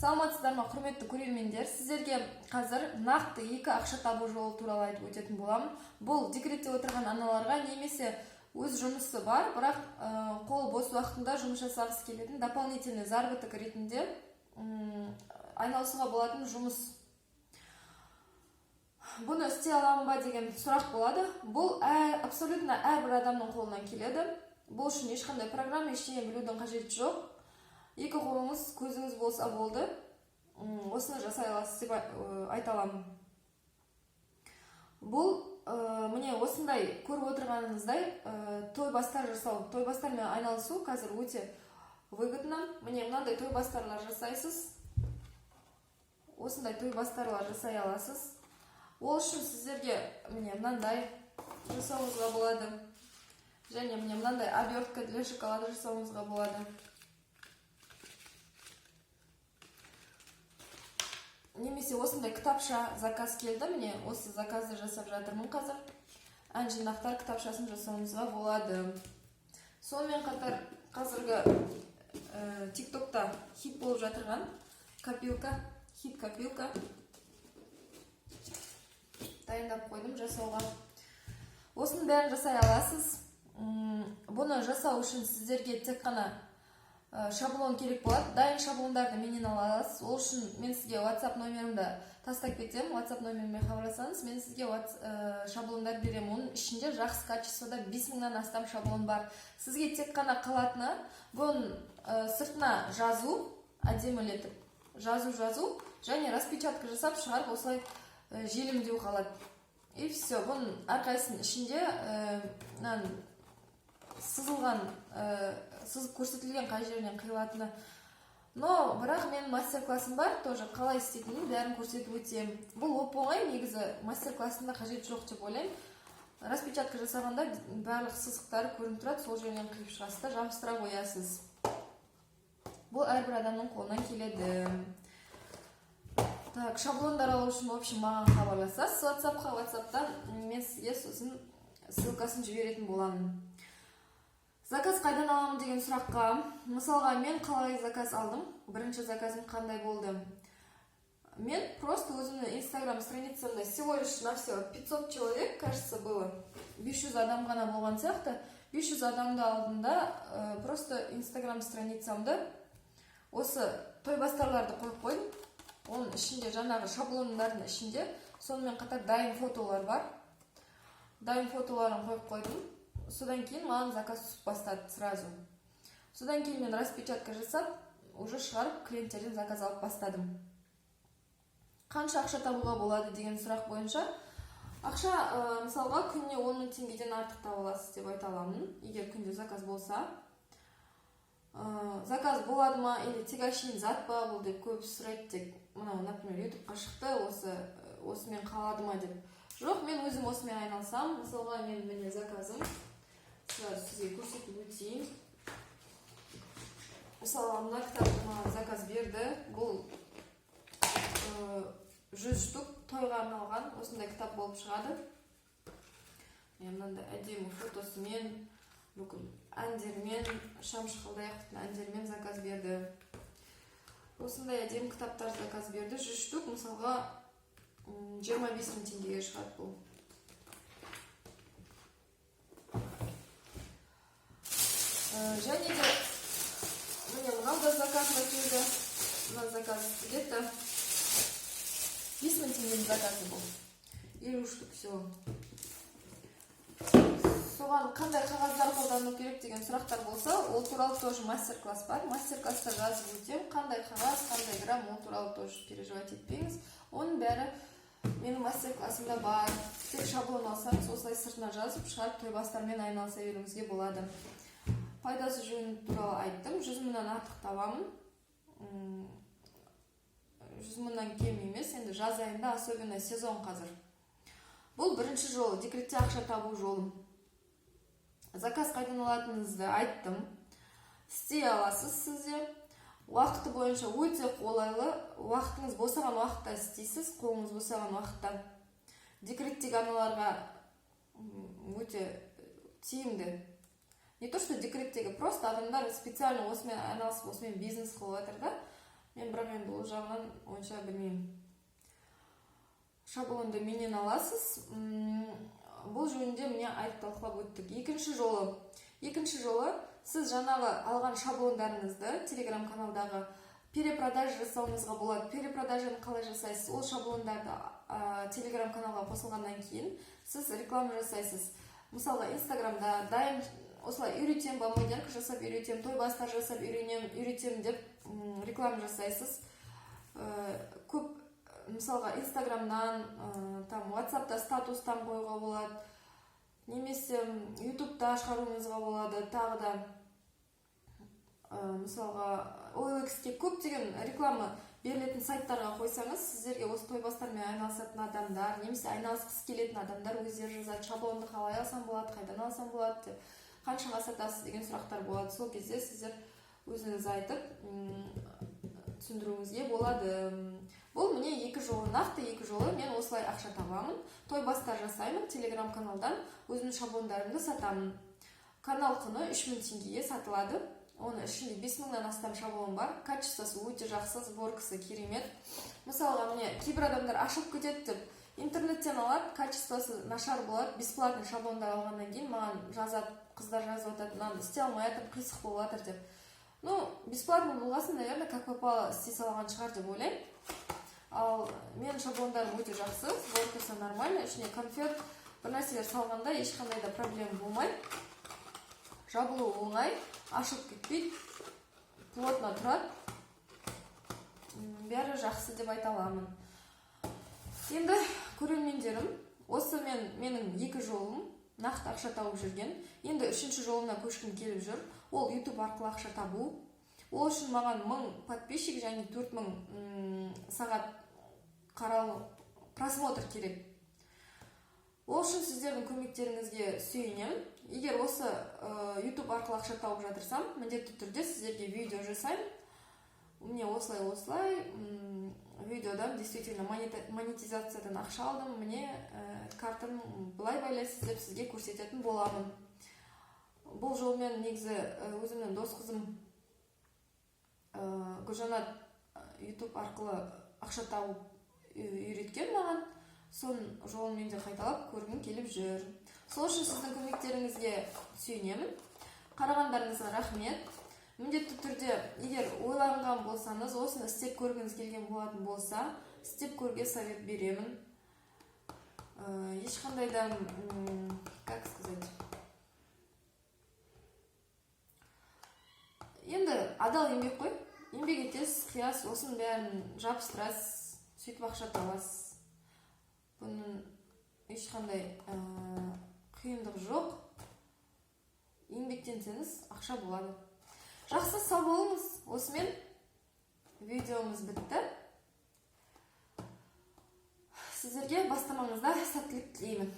Саламатсыздар ма, құрметті көрермендер? Сіздерге қазір нақты екі ақша табу жолы туралы айтып өтетін боламын. Бұл декретте отырған аналарға немесе өз жұмысы бар, бірақ қол бос уақытында жұмыс жасағысы келетін дополнительный заработок ретінде айналысуға болатын жұмыс. Бұны істей аламын ба деген сұрақ болады. Бұл абсолютно әрбір адамның қолынан келеді. Бұл үшін ешқандай программа, ештеңе білудің қажеті жоқ. Екі қолыңыз, көзіңіз болса болды. Осыны жасай аласыз деп айта аламын. Бұл міне осындай көріп отырғаныңыздай той бастар жасау, той бастармен айналысу қазір өте выгодно. Міне мынандай той бастарлар жасайсыз. Осындай той бастарлар жасай аласыз. Ол үшін сіздерге міне мынандай жасауыңызға болады. Және міне мынандай обертка для шоколада жасауыңызға болады. Немесе осындай кітапша заказ келді. Міне осы заказды жасап жатырмын қазір. Ән жинақтар кітапшасын жасауыңызға болады. Сонымен қатар қазіргі тиктокта хит болып жатырған копилка, хит копилка дайындап қойдым жасауға. Осының бәрін жасай аласыз. Бұны жасау үшін сіздерге тек қана шаблон керек болады. Дайын шаблондарды менен ала аласыз. Ол үшін мен сізге WhatsApp номерімді тастап кетемін. WhatsApp номеріме хабарлассаңыз, мен сізге шаблондар беремін. Оның ішінде жақсы качествода 5000-нан астам шаблон бар. Сізге тек қана қалатыны бұның сыртына жазу, әдемілетіп жазу және распечатка жасап шығарып осылай желімдеу қалады. И все. Бұның әрқайсының ішінде сызылған, сызып көрсетілген қай жерінен қиылатыны. Но бірақ менің мастер-классым бар, тоже қалай істейтінін бәрін көрсетіп өтемін. Бұл оп-оңай, негізі мастер-классында қажет жоқ деп ойлаймын. Распечатка жасағанда барлық сызықтары көрініп тұрады, сол жерінен қиып шығасыз да жабыстыра қоясыз. Бұл әрбір адамның қолынан келеді. Так, шаблондар алу үшін, в общем, маған хабарласасыз WhatsApp-қа. WhatsApp-тан мен сізге сосын ссылкасын жіберетін боламын. Заказ қайдан аламын деген сұраққа, мысалға мен қалай заказ алдым, бірінші заказым қандай болды. Мен просто өзімнің инстаграм страницамда всего лишь на все 500 человек, кажется, было. 500 адам ғана болған сияқты. 500 адамды алдында просто инстаграм страницамды осы той бастарларды қойып қойдым. Оның ішінде жаңағы шаблондардың ішінде сонымен қатар дайын фотолар бар. Дайын фотоларын қойып қойдым. Содан кейін маған заказ түсіп бастады сразу. Содан кейін мен распечатка жасап, уже шығарып клиенттерден заказ алып бастадым. Қанша ақша табуға болады деген сұрақ бойынша, ақша мысалға күніне 10 000 теңгеден артық таба аласыз деп айта аламын. Егер күнде заказ болса, заказ болады ма или тягашин зат па, бұл деп көп сұрайды. Тек мынау, например, ютубқа шықты, осымен қалады ма деп. Жоқ, мен өзім осымен айналсам. Мысалға мен міне заказым сразу сізге көрсетіп өтейін. Мысалы, мына кітапқа заказ берді. Бұл 100 штук тойға арналған осындай кітап болып шығады. Мынандай әдемі фотосымен, бүкіл әндермен, шам шықылдаяқтың әндермен заказ берді. Осындай әдемі кітаптар заказ берді. 100 штук, мысалға 25 000 теңгеге шығады бұл. Және де міне мынау да заказ келді. Мына заказ где-то 5 000 теңгенің заказы бұл. 50 штук всего. Соған қандай қағаздар қолдану керек деген сұрақтар болса, ол туралы тоже мастер-класс бар. Мастер-класста жазып өтем, қандай қағаз, қандай грамм, ол туралы тоже переживать етпеңіз. Оның бәрі менің мастер-классымда бар. Тек шаблон алсаңыз, осылай сыртына жазып, шығарып той бастармен айналыса беруіңізге болады. Пайдасы жөні туралы айттым. 100 000-нан артық табамын. 100 000-нан кем емес. Енді жаз айында, особенно сезон қазір. Бұл бірінші жолы, декретте ақша табу жолым. Заказ қайдан алатыныңызды айттым. Істей аласыз сізде. Уақыты бойынша өте қолайлы. Уақытыңыз босаған уақытта істейсіз, қолыңыз босаған уақытта. Декреттегі аналарға өте тиімді. Не то, что декреттегі, просто адамдар специально осымен айналысып, осымен бизнес қылып жатыр да. Мен бірақ енді бұл жағынан онша білмеймін. Шаблонды менен аласыз. Бұл жөнінде міне айтып талқылап өттік. Екінші жолы сіз жаңағы алған шаблондарыңызды Telegram каналдағы перепродаж жасауыңызға болады. Перепродажын қалай жасайсыз? Ол шаблондарды Telegram каналға қосылғаннан кейін сіз реклама жасайсыз. Мысалға, Инстаграмда дайын осылай үйретем, бомбардировка жасап үйретем, тойбастар жасап үйретем деп реклама жасайсыз. Көп, мысалға, Инстаграмнан, WhatsAppта статустан қойға болады, немесе YouTube'да шығаруыңызға болады, тағы да мысалға OLX-ке көптеген реклама берілетін сайттарға қойсаңыз, сіздерге осы тойбастармен айналысатын адамдар, немесе айналысқысы келетін адамдар өздері жазады, шаблонды қалай алсам болады, қайдан алсам болады деп, қаншаға сатасыз деген сұрақтар болады. Сол кезде сіздер өзіңіз айтып түсіндіруіңізге болады. Бұл міне нақты екі жолы мен осылай ақша табамын. Тойбастар жасаймын, Telegram каналдан өзімнің шаблондарымды сатамын. Канал құны 3000 теңгеге сатылады. Оның ішінде 5000-нан астам шаблон бар. Качествосы өте жақсы, сборкасы керемет. Мысалға, міне кейбір адамдар ашып кетеді деп интернеттен алады, качествосы нашар болады. Бесплатный шаблондар алғаннан кейін маған жазады, қыздар жазып жатады, мынаны істей алмай жатыр, қисық болып жатыр деп. Бесплатный болғасын, наверное, как попало істей салған шығар деп ойлаймын. Ал мен шаблондарым өте жақсы, сборкасы нормально, ішіне конфет, бір нәрселер салғанда ешқандай да проблема болмайды. Жабылу оңай, ашылып кетпейді, плотно тұрады. Бәрі жақсы деп айта аламын. Енді көрермендерім, осы менің екі жолым нақты ақша тауып жүрген. Енді үшінші жолына көшкім келіп жүр. Ол YouTube арқылы ақша табу. Ол үшін маған 1000 подписчик және 4000 сағат просмотр керек. Ол үшін сіздердің көмектеріңізге сүйенемін. Егер осы YouTube арқылы ақша тауып жатырсам, міндетті түрде сіздерге видео жасаймын. Мне осылай видеодан действительно монетизациядан ақша алдым. Мне картаны былай байлайсыз деп сізге көрсететін боламын. Бұл жолмен негізі өзімнің дос қызым Гүлжанат YouTube арқылы ақша тауып үйреткен маған. Сон жолын менде қайталап көргім келіп жүр. Сол үшін сіздің көмектеріңізге сүйенемін. Қарағандарыңызға рахмет. Міндетті түрде, егер ойланған болсаңыз, осыны істеп көргіңіз келген болатын болса, істеп көрге совет беремін. Ешқандай да, как сказать, енді адал еңбек қой. Еңбек етесіз, қияс, осының бәрін жабыстырасыз, сөйтіп ақша табасыз. Бұның ешқандай қиындық жоқ. Еңбектенсеңіз ақша болады. Жақсы, сау болыңыз. Осымен видеомыз бітті. Сіздерге бастамаңызда сәттілік тілеймін.